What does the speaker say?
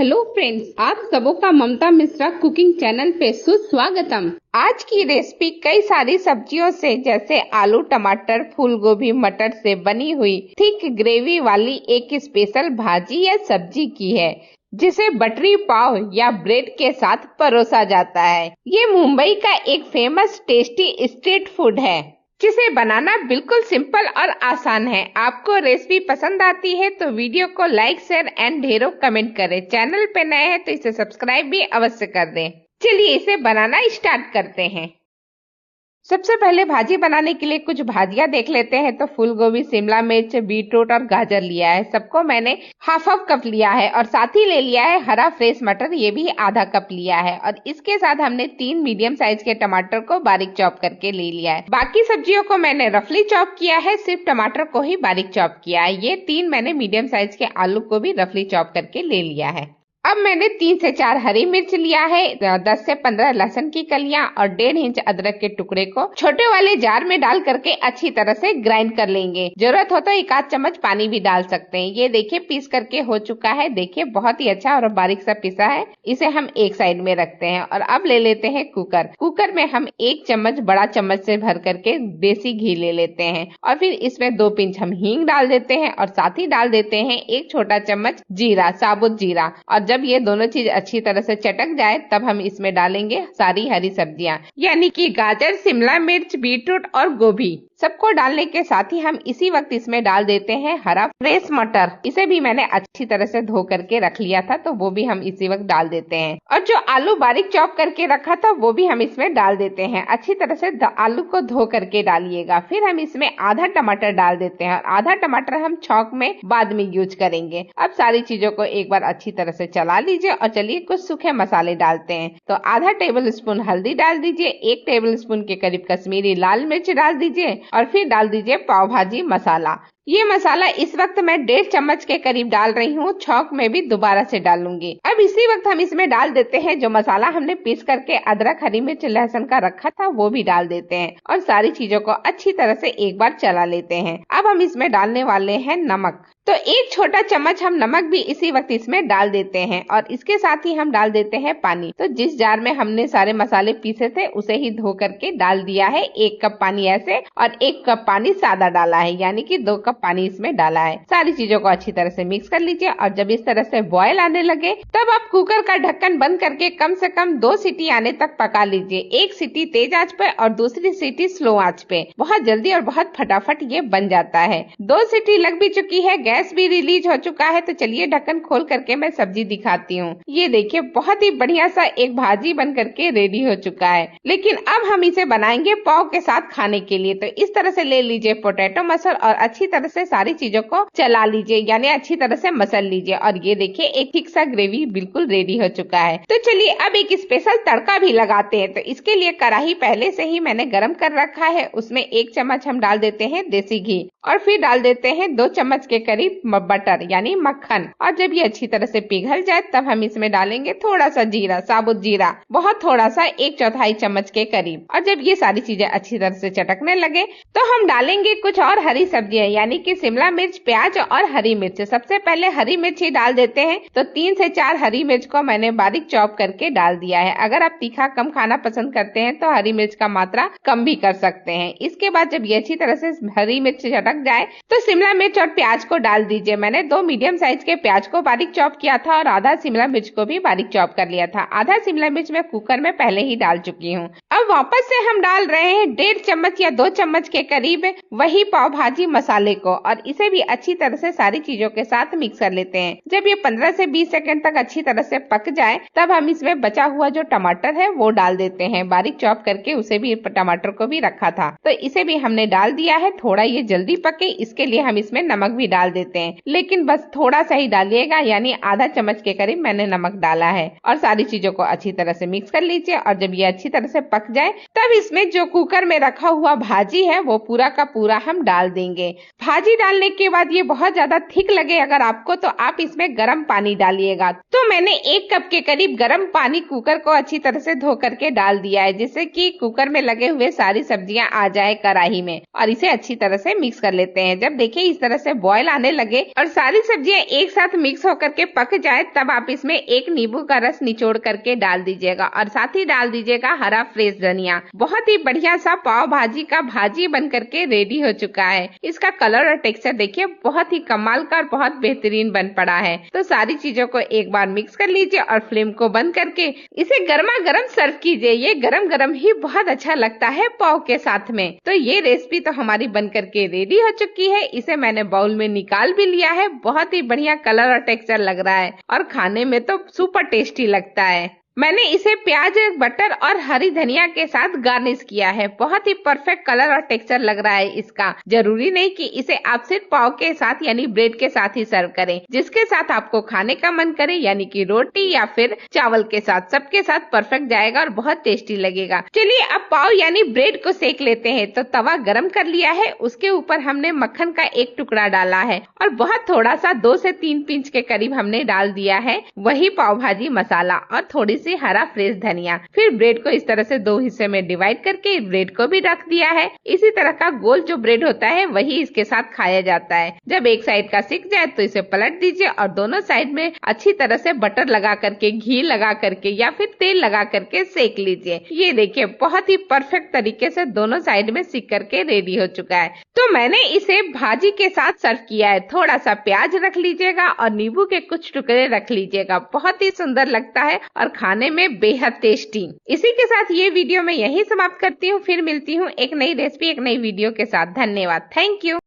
Hello friends, आप सबों का ममता मिश्रा कुकिंग चैनल पे सुस्वागतम। आज की रेसिपी कई सारी सब्जियों से जैसे आलू, टमाटर, फूल गोभी, मटर से बनी हुई थिक ग्रेवी वाली एक स्पेशल भाजी या सब्जी की है, जिसे बटरी पाव या ब्रेड के साथ परोसा जाता है। ये मुंबई का एक फेमस टेस्टी स्ट्रीट फूड है, जिसे बनाना बिल्कुल सिंपल और आसान है। आपको रेसिपी पसंद आती है तो वीडियो को लाइक, शेयर एंड ढेरों कमेंट करें। चैनल पे नए हैं तो इसे सब्सक्राइब भी अवश्य कर दें। चलिए इसे बनाना स्टार्ट करते हैं। सबसे पहले भाजी बनाने के लिए कुछ भाजियां देख लेते हैं। तो फूल गोभी, शिमला मिर्च, बीटरूट और गाजर लिया है। सबको मैंने हाफ कप लिया है और साथ ही ले लिया है हरा फ्रेश मटर, ये भी आधा कप लिया है। और इसके साथ हमने 3 मीडियम साइज के टमाटर को बारीक चॉप करके ले लिया है। बाकी सब्जियों को मैंने रफली चॉप किया है, सिर्फ टमाटर को ही बारीक चॉप किया है। ये 3 मैंने मीडियम साइज के आलू को भी रफली चॉप करके ले लिया है। अब मैंने 3 से 4 हरी मिर्च लिया है, 10 से 15 लहसुन की कलियां और 1.5 इंच अदरक के टुकड़े को छोटे वाले जार में डाल करके अच्छी तरह से ग्राइंड कर लेंगे। जरूरत हो तो 1 आध चम्मच पानी भी डाल सकते हैं। ये देखिए पीस करके हो चुका है। देखिए बहुत ही अच्छा और बारीक सा पिसा है। इसे हम एक साइड में रखते हैं और अब ले लेते हैं कुकर में हम 1 चम्मच बड़ा चम्मच से भर करके देसी घी ले लेते हैं और फिर इसमें 2 पिंच हम हींग डाल देते हैं और साथ ही डाल देते हैं 1 छोटा चम्मच जीरा, साबुत जीरा। और जब ये दोनों चीज अच्छी तरह से चटक जाए तब हम इसमें डालेंगे सारी हरी सब्जियां, यानी कि गाजर, शिमला मिर्च, बीटरूट और गोभी। सबको डालने के साथ ही हम इसी वक्त इसमें डाल देते हैं हरा फ्रेश मटर। इसे भी मैंने अच्छी तरह से धो करके रख लिया था, तो वो भी हम इसी वक्त डाल देते हैं। और जो आलू बारीक चॉप करके रखा था वो भी हम इसमें डाल देते हैं। अच्छी तरह से आलू को धो करके डालिएगा। फिर हम इसमें आधा टमाटर डाल देते हैं और आधा टमाटर हम छौंक में बाद में यूज करेंगे। अब सारी चीजों को एक बार अच्छी तरह से चला लीजिए और चलिए कुछ सूखे मसाले डालते हैं। तो आधा टेबल स्पून हल्दी डाल दीजिए, 1 टेबल स्पून के करीब कश्मीरी लाल मिर्च डाल दीजिए और फिर डाल दीजिए पाव भाजी मसाला। ये मसाला इस वक्त मैं 1.5 चम्मच के करीब डाल रही हूँ, छौंक में भी दोबारा से डालूंगी। अब इसी वक्त हम इसमें डाल देते हैं जो मसाला हमने पीस करके अदरक, हरी मिर्च, लहसुन का रखा था, वो भी डाल देते हैं और सारी चीजों को अच्छी तरह से एक बार चला लेते हैं। अब हम इसमें डालने वाले हैं नमक। तो 1 छोटा चम्मच हम नमक भी इसी वक्त इसमें डाल देते हैं और इसके साथ ही हम डाल देते हैं पानी। तो जिस जार में हमने सारे मसाले पीसे थे उसे ही धो करके डाल दिया है। 1 कप पानी ऐसे और 1 कप पानी सादा डाला है, यानी कि 2 कप पानी इसमें डाला है। सारी चीजों को अच्छी तरह से मिक्स कर लीजिए और जब इस तरह से बॉयल आने लगे तब आप कुकर का ढक्कन बंद करके कम से कम 2 सीटी आने तक पका लीजिए। 1 सीटी तेज आंच पे और दूसरी सीटी स्लो आंच पे। बहुत जल्दी और बहुत फटाफट ये बन जाता है। 2 सीटी लग भी चुकी है, गैस भी रिलीज हो चुका है। तो चलिए ढक्कन खोल करके मैं सब्जी दिखाती हूँ। ये देखिए बहुत ही बढ़िया सा एक भाजी बन करके रेडी हो चुका है। लेकिन अब हम इसे बनाएंगे पाव के साथ खाने के लिए। तो इस तरह से ले लीजिए पोटैटो मसल और अच्छी तरह से सारी चीजों को चला लीजिए, यानी अच्छी तरह से मसल लीजिए। और ये देखिए एक थिक सा ग्रेवी बिल्कुल रेडी हो चुका है। तो चलिए अब एक स्पेशल तड़का भी लगाते हैं। तो इसके लिए कढ़ाई पहले से ही मैंने गर्म कर रखा है। उसमें 1 चम्मच हम डाल देते हैं देसी घी और फिर डाल देते हैं 2 चम्मच के करीब बटर यानी मक्खन। और जब ये अच्छी तरह से पिघल जाए तब हम इसमें डालेंगे थोड़ा सा जीरा, साबुत जीरा, बहुत थोड़ा सा, 1/4 चम्मच के करीब। और जब ये सारी चीजें अच्छी तरह से चटकने लगे तो हम डालेंगे कुछ और हरी सब्जियां, यानी कि शिमला मिर्च, प्याज और हरी मिर्च। सबसे पहले हरी मिर्च ही डाल देते हैं। तो 3 से 4 हरी मिर्च को मैंने बारीक चॉप करके डाल दिया है। अगर आप तीखा कम खाना पसंद करते हैं तो हरी मिर्च का मात्रा कम भी कर सकते हैं। इसके बाद जब ये अच्छी तरह से हरी मिर्च चटक जाए तो शिमला मिर्च और प्याज को डाल दीजिए। मैंने 2 मीडियम साइज के प्याज को बारीक चॉप किया था और आधा शिमला मिर्च को भी बारीक चॉप कर लिया था। आधा शिमला मिर्च मैं कुकर में पहले ही डाल चुकी हूँ। अब वापस से हम डाल रहे हैं 1.5 चम्मच या 2 चम्मच के करीब वही पाव भाजी मसाले को और इसे भी अच्छी तरह से सारी चीजों के साथ मिक्स कर लेते हैं। जब ये 15 से 20 सेकंड तक अच्छी तरह से पक जाए तब हम इसमें बचा हुआ जो टमाटर है वो डाल देते हैं। बारीक चॉप करके उसे भी, टमाटर को भी रखा था, तो इसे भी हमने डाल दिया है। थोड़ा ये जल्दी पके इसके लिए हम इसमें नमक भी डाल देते हैं, लेकिन बस थोड़ा सा ही डालिएगा, यानी आधा चम्मच के करीब मैंने नमक डाला है। और सारी चीजों को अच्छी तरह से मिक्स कर लीजिए और जब ये अच्छी तरह से पक जाए तब इसमें जो कुकर में रखा हुआ भाजी है वो पूरा का पूरा हम डाल देंगे। भाजी डालने के बाद ये बहुत ज्यादा थिक लगे अगर आपको, तो आप इसमें गर्म पानी डालिएगा। तो मैंने 1 कप के करीब गर्म पानी कुकर को अच्छी तरह से धो करके डाल दिया है, जिससे कि कुकर में लगे हुए सारी सब्जियां आ जाए कढ़ाई में। और इसे अच्छी तरह से मिक्स कर कर लेते हैं। जब देखिए इस तरह से बॉयल आने लगे और सारी सब्जियां एक साथ मिक्स होकर के पक जाए, तब आप इसमें एक नींबू का रस निचोड़ करके डाल दीजिएगा और साथ ही डाल दीजिएगा हरा फ्रेश धनिया। बहुत ही बढ़िया सा पाव भाजी का भाजी बन करके रेडी हो चुका है। इसका कलर और टेक्सचर देखिए बहुत ही कमाल का और बहुत बेहतरीन बन पड़ा है। तो सारी चीजों को एक बार मिक्स कर लीजिए और फ्लेम को बंद करके इसे गर्मा गर्म सर्व कीजिए। ये गरम गरम ही बहुत अच्छा लगता है पाव के साथ में। तो ये रेसिपी तो हमारी बन करके रेडी हो चुकी है। इसे मैंने बाउल में निकाल भी लिया है। बहुत ही बढ़िया कलर और टेक्सचर लग रहा है और खाने में तो सुपर टेस्टी लगता है। मैंने इसे प्याज, बटर और हरी धनिया के साथ गार्निश किया है। बहुत ही परफेक्ट कलर और टेक्सचर लग रहा है इसका। जरूरी नहीं कि इसे आप सिर्फ पाव के साथ यानी ब्रेड के साथ ही सर्व करें, जिसके साथ आपको खाने का मन करे यानी कि रोटी या फिर चावल के साथ, सबके साथ परफेक्ट जाएगा और बहुत टेस्टी लगेगा। चलिए अब पाव यानी ब्रेड को सेक लेते हैं। तो तवा गरम कर लिया है, उसके ऊपर हमने मक्खन का एक टुकड़ा डाला है और बहुत थोड़ा सा 2 से 3 पिंच के करीब हमने डाल दिया है वही पाव भाजी मसाला और थोड़ी सी हरा फ्रेश धनिया। फिर ब्रेड को इस तरह से 2 हिस्से में डिवाइड करके ब्रेड को भी रख दिया है। इसी तरह का गोल जो ब्रेड होता है वही इसके साथ खाया जाता है। जब एक साइड का सिक जाए तो इसे पलट दीजिए और दोनों साइड में अच्छी तरह से बटर लगा करके, घी लगा करके या फिर तेल लगा करके सेक लीजिए। ये देखिए बहुत ही परफेक्ट तरीके से दोनों साइड में सिक करके रेडी हो चुका है। तो मैंने इसे भाजी के साथ सर्व किया है। थोड़ा सा प्याज रख लीजिएगा और नींबू के कुछ टुकड़े रख लीजिएगा। बहुत ही सुंदर लगता है और खाने में बेहद टेस्टी। इसी के साथ ये वीडियो मैं यही समाप्त करती हूँ। फिर मिलती हूँ एक नई रेसिपी, एक नई वीडियो के साथ। धन्यवाद। Thank you.